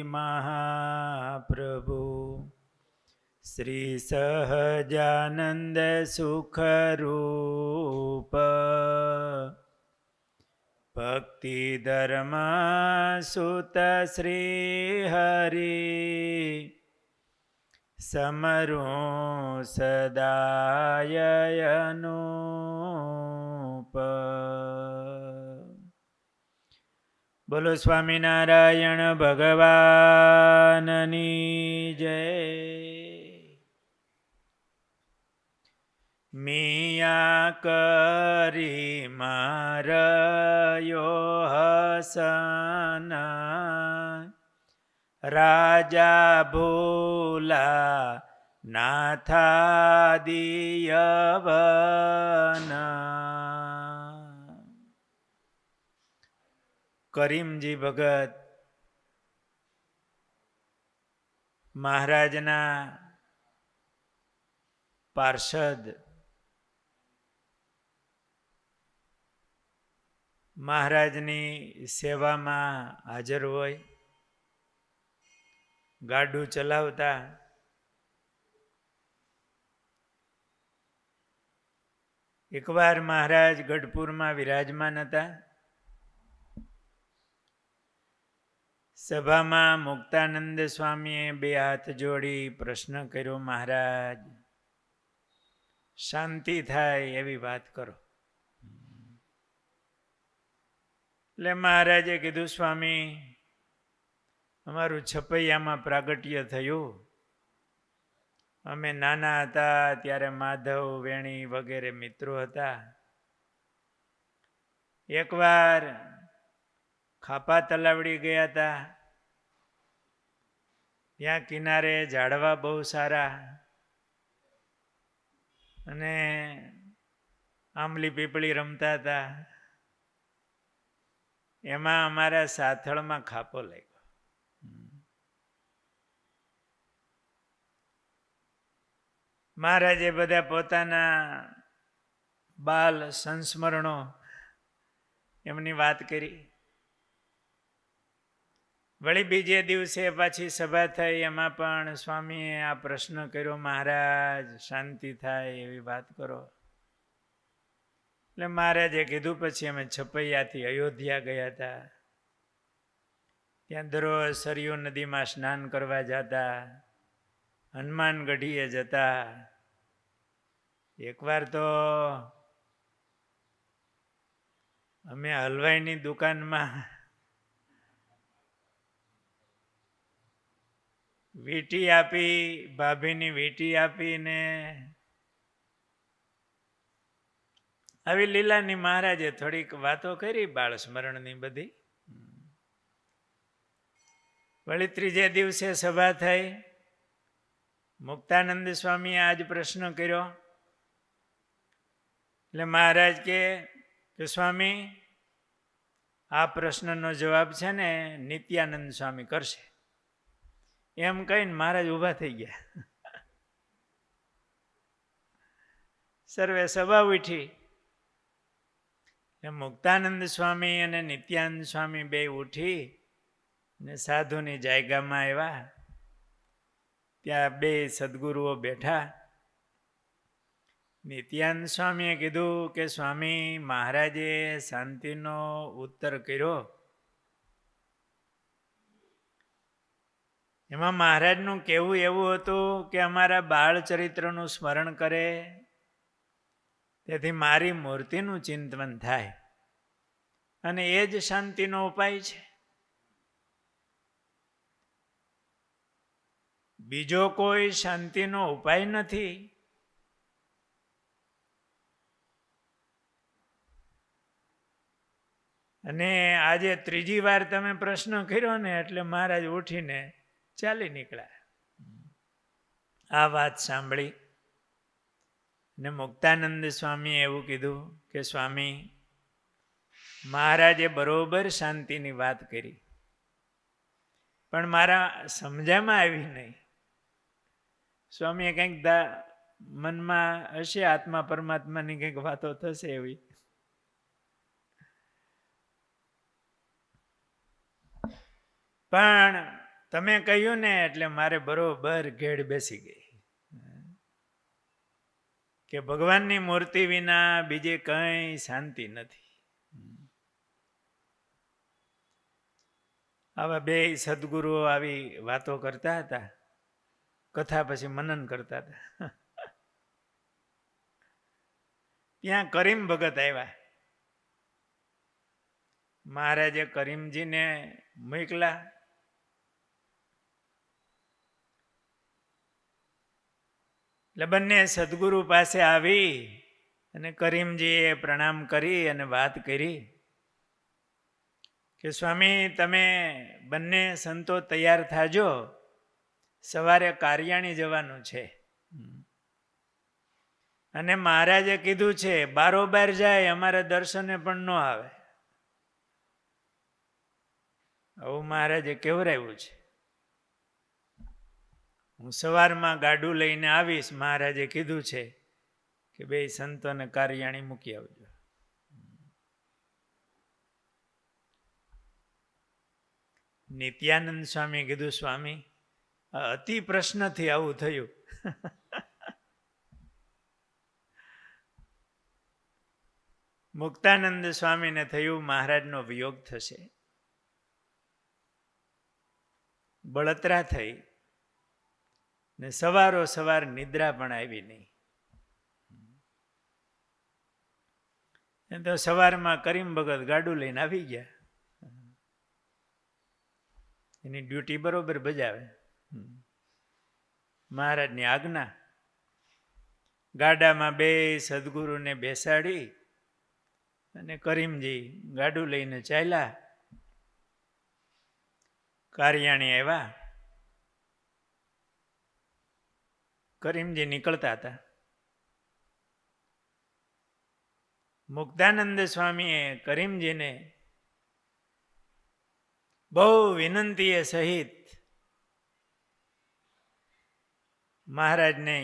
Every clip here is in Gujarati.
महाप्रभु श्री सहजानंद सुख रूप भक्ति धर्म सुत श्री हरि समरू सदाय अनूप। बोलो स्वामीनारायण भगवाननी जय। मिया करी मारयो हसना राजा भूला नाथा दियवना। કરીમજી ભગત મહારાજના પાર્ષદ, મહારાજની સેવામાં હાજર હોય, ગાડું ચલાવતા એકવાર મહારાજ ગઢપુરમાં વિરાજમાન હતા. સભામાં મુક્તાનંદ સ્વામીએ બે હાથ જોડી પ્રશ્ન કર્યો, મહારાજ શાંતિ થાય એવી વાત કરો. એટલે મહારાજે કીધું, સ્વામી અમારું છપૈયામાં પ્રાગટ્ય થયું. અમે નાના હતા ત્યારે માધવ, વેણી વગેરે મિત્રો હતા. એકવાર ખાપા તલાવડી ગયા હતા. ત્યાં કિનારે ઝાડવા બહુ સારા અને આંબલી પીપળી રમતા હતા. એમાં અમારા સાથળમાં ખાપો લાગ્યો. મહારાજે બધા પોતાના બાલ સંસ્મરણો એમની વાત કરી. વળી બીજે દિવસે પાછી સભા થઈ. એમાં પણ સ્વામીએ આ પ્રશ્ન કર્યો, મહારાજ શાંતિ થાય એવી વાત કરો. એટલે મહારાજે કીધું. પછી અમે છપૈયાથી અયોધ્યા ગયા હતા. ત્યાં દરરોજ સરયુ નદીમાં સ્નાન કરવા જતા, હનુમાનગઢીએ જતા. એકવાર તો અમે હલવાઈની દુકાનમાં વીંટી આપી, ભાભીની વીંટી આપીને આવી લીલાની મહારાજે થોડીક વાતો કરી બાળ સ્મરણની બધી. વળી ત્રીજે દિવસે સભા થઈ. મુક્તાનંદ સ્વામીએ આજ પ્રશ્ન કર્યો. એટલે મહારાજ કે સ્વામી આ પ્રશ્નનો જવાબ છે ને નિત્યાનંદ સ્વામી કરશે. એમ કહીને મહારાજ ઊભા થઈ ગયા. સર્વે સભા ઉઠી. મુક્તાનંદ સ્વામી અને નિત્યાનંદ સ્વામી બે ઉઠી ને સાધુની જાયગામાં આવ્યા. ત્યાં બે સદગુરુઓ બેઠા. નિત્યાનંદ સ્વામીએ કીધું કે સ્વામી મહારાજે શાંતિનો ઉત્તર કર્યો. એમાં મહારાજનું કહેવું એવું હતું કે અમારા બાળ ચરિત્રનું સ્મરણ કરે, તેથી મારી મૂર્તિનું ચિંતન થાય અને એ જ શાંતિનો ઉપાય છે. બીજો કોઈ શાંતિનો ઉપાય નથી. અને આજે ત્રીજી વાર તમે પ્રશ્ન કર્યો ને એટલે મહારાજ ઉઠીને ચાલી નીકળ્યા. આ વાત સાંભળી ને મુક્તાનંદ સ્વામીએ એવું કીધું કે સ્વામી મહારાજે બરોબર શાંતિની વાત કરી, પણ મારા સમજામાં આવી નહીં. સ્વામીએ કંઈક મનમાં હશે, આત્મા પરમાત્માની કંઈક વાતો થશે એવી. પણ તમે કહ્યું ને એટલે મારે બરોબર ઘેડ બેસી ગઈ કે ભગવાનની મૂર્તિ વિના બીજે કઈ શાંતિ નથી. આવા બે સદગુરુઓ આવી વાતો કરતા હતા, કથા પછી મનન કરતા હતા. ત્યાં કરીમ ભગત આવ્યા. મહારાજે કરીમજીને મોકલા. એટલે બંને સદગુરુ પાસે આવી અને કરીમજીએ પ્રણામ કરી અને વાત કરી કે સ્વામી તમે બંને સંતો તૈયાર થાજો, સવારે કારિયાણી જવાનું છે. અને મહારાજે કીધું છે બારોબાર જાય અમારા દર્શને પણ ન આવે. આવું મહારાજે કેવરાવ્યું છે. હું સવારમાં ગાડું લઈને આવીશ, મહારાજે કીધું છે કે બે સંતોને કારિયાણી મૂકી આવજો. નિત્યાનંદ સ્વામી કીધું સ્વામી અતિ પ્રશ્નથી આવું થયું. મુક્તાનંદ સ્વામીને થયું મહારાજનો વિયોગ થશે. બળતરા થઈ ને સવારો સવાર નિદ્રા પણ આવી નહીં. તો સવારમાં કરીમ ભગત ગાડું લઈને આવી ગયા. એની ડ્યુટી બરોબર બજાવે. મહારાજની આજ્ઞા. ગાડામાં બે સદગુરુને બેસાડી અને કરીમજી ગાડું લઈને ચાલ્યા. કારિયાણી આવ્યા. કરીમજી નીકળતા હતા. મુક્તાનંદ સ્વામીએ કરીમજીને બહુ વિનંતીએ સહિત મહારાજને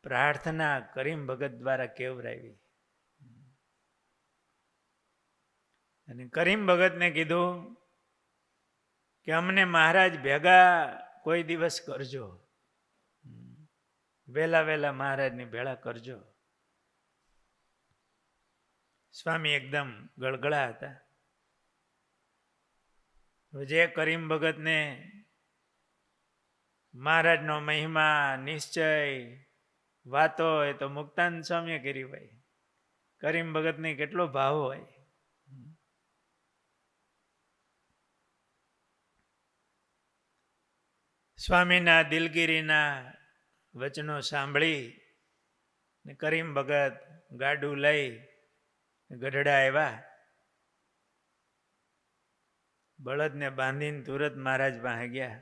પ્રાર્થના કરીમ ભગત દ્વારા કેવરાવી. અને કરીમ ભગતને કીધું કે અમને મહારાજ ભેગા કોઈ દિવસ કરજો, વહેલા વહેલા મહારાજની ભેળા કરજો. સ્વામી એકદમ ગળગળા હતા. જે કરીમ ભગતને મહારાજનો મહિમા નિશ્ચય વાતો હોય તો મુક્તાનંદ સ્વામીએ કરી હોય. કરીમ ભગતને કેટલો ભાવ હોય. સ્વામીના દિલગીરીના વચનો સાંભળી ને કરીમ ભગત ગાડું લઈ ગઢડા આવ્યા. બળદને બાંધીને તુરત મહારાજ પાસે ગયા.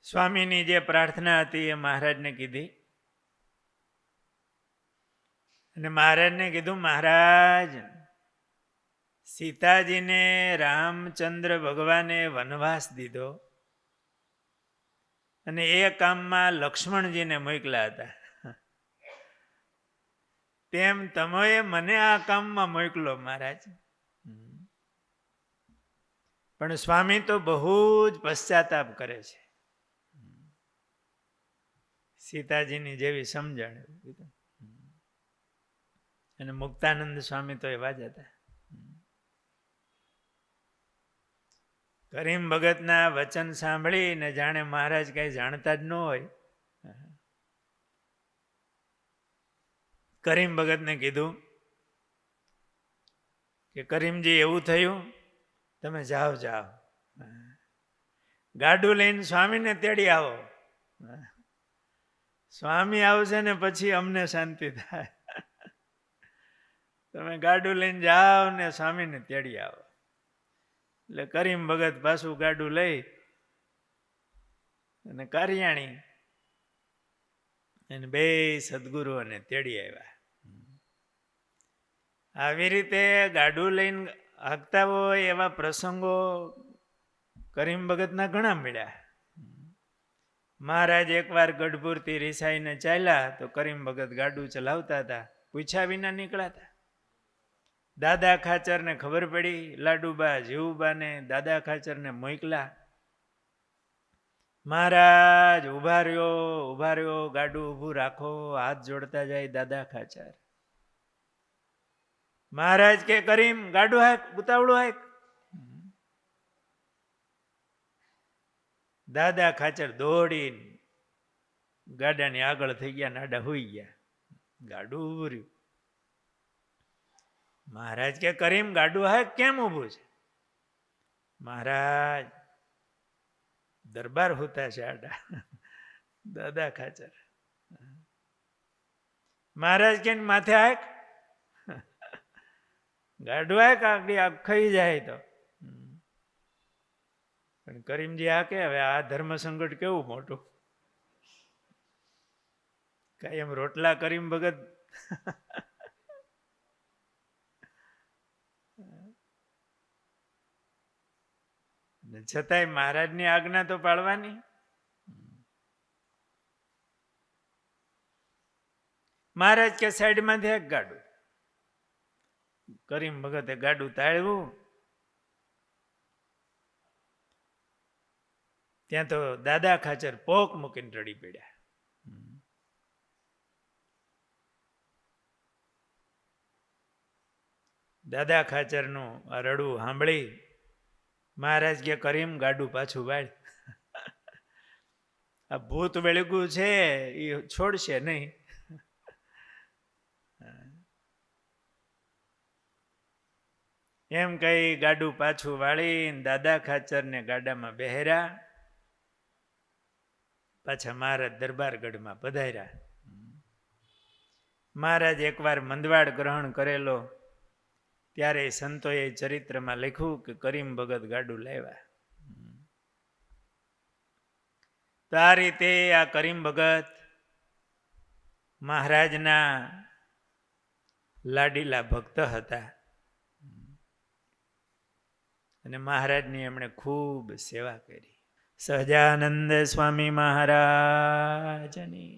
સ્વામીની જે પ્રાર્થના હતી એ મહારાજને કીધી. અને મહારાજને કીધું મહારાજ સીતાજીને રામચંદ્ર ભગવાને વનવાસ દીધો અને એ કામમાં લક્ષ્મણજીને મોકલ્યા હતા. તેમ તમે મને આ કામમાં મોકલો મહારાજ. પણ સ્વામી તો બહુ જ પશ્ચાતાપ કરે છે. સીતાજીની જેવી સમજણ. અને મુક્તાનંદ સ્વામી તો એવા જ હતા. કરીમ ભગતના વચન સાંભળીને જાણે મહારાજ કઈ જાણતા જ ન હોય. કરીમ ભગતને કીધું કે કરીમજી એવું થયું તમે જાઓ જાઓ, ગાડું લઈને સ્વામીને તેડી આવો. સ્વામી આવશે ને પછી અમને શાંતિ થાય. તમે ગાડું લઈને જાઓ ને સ્વામીને તેડી આવો. એટલે કરીમ ભગત પાછું ગાડું લઈ અને કારિયાણી અને બે સદગુરુઓને તેડી આવ્યા. આવી રીતે ગાડું લઈને હાંકતા હોય એવા પ્રસંગો કરીમ ભગતના ઘણા મળ્યા. મહારાજ એકવાર ગઢપુરથી રિસાઈને ચાલ્યા તો કરીમ ભગત ગાડું ચલાવતા હતા, પૂછ્યા વિના નીકળાતા. દાદા ખાચરને ખબર પડી, લાડુબા જીવુબાને દાદા ખાચરને મોકલા. મહારાજ ઉભા રહ્યો, ગાડું ઊભું રાખો. હાથ જોડતા જાય દાદા ખાચર. મહારાજ કે કરીમ ગાડું હાક, ઉતાવળું હાક. દાદા ખાચર દોડીને ગાડાની આગળ થઈ ગયા, નાડા હોઈ ગયા. ગાડું ઊભું રહ્યું. મહારાજ કે કરીમ ગાડું હાક, કેમ ઊભું છે? મહારાજ દરબાર હોતા છે આડા. દાદા ખાચર. મહારાજ કે માથે હાક, ગાડું હાક, આગળ આગ ખાઈ જાય તો. પણ કરીમજી હાકે. હવે આ ધર્મ સંકટ કેવું મોટું. કઈ એમ રોટલા કરીમ ભગત છતાંય મહારાજની આજ્ઞા તો પાળવાની. મહારાજ કે સાઈડમાંથી એક ગાડું. કરીમ ભગતે ગાડું તાળ્યું. ત્યાં તો દાદા ખાચર પોક મૂકીને રડી પડ્યા. દાદા ખાચરનું આ રડવું સાંભળી મહારાજ કે કરીમ ગાડું પાછું વાળ. આ ભૂત વેળગું છે એ છોડશે નહીં. એમ કઈ ગાડું પાછું વાળીને દાદા ખાચરને ગાડામાં બેહેર્યા. પાછા મહારાજ દરબારગઢમાં પધાર્યા. મહારાજ એકવાર મંદવાડ ગ્રહણ કરેલો ત્યારે સંતોએ ચરિત્રમાં લખ્યું કે કરીમ ભગત ગાડું લાવ્યા. તો આ રીતે આ કરીમ ભગત મહારાજના લાડીલા ભક્ત હતા અને મહારાજની એમણે ખૂબ સેવા કરી. સહજાનંદ સ્વામી મહારાજની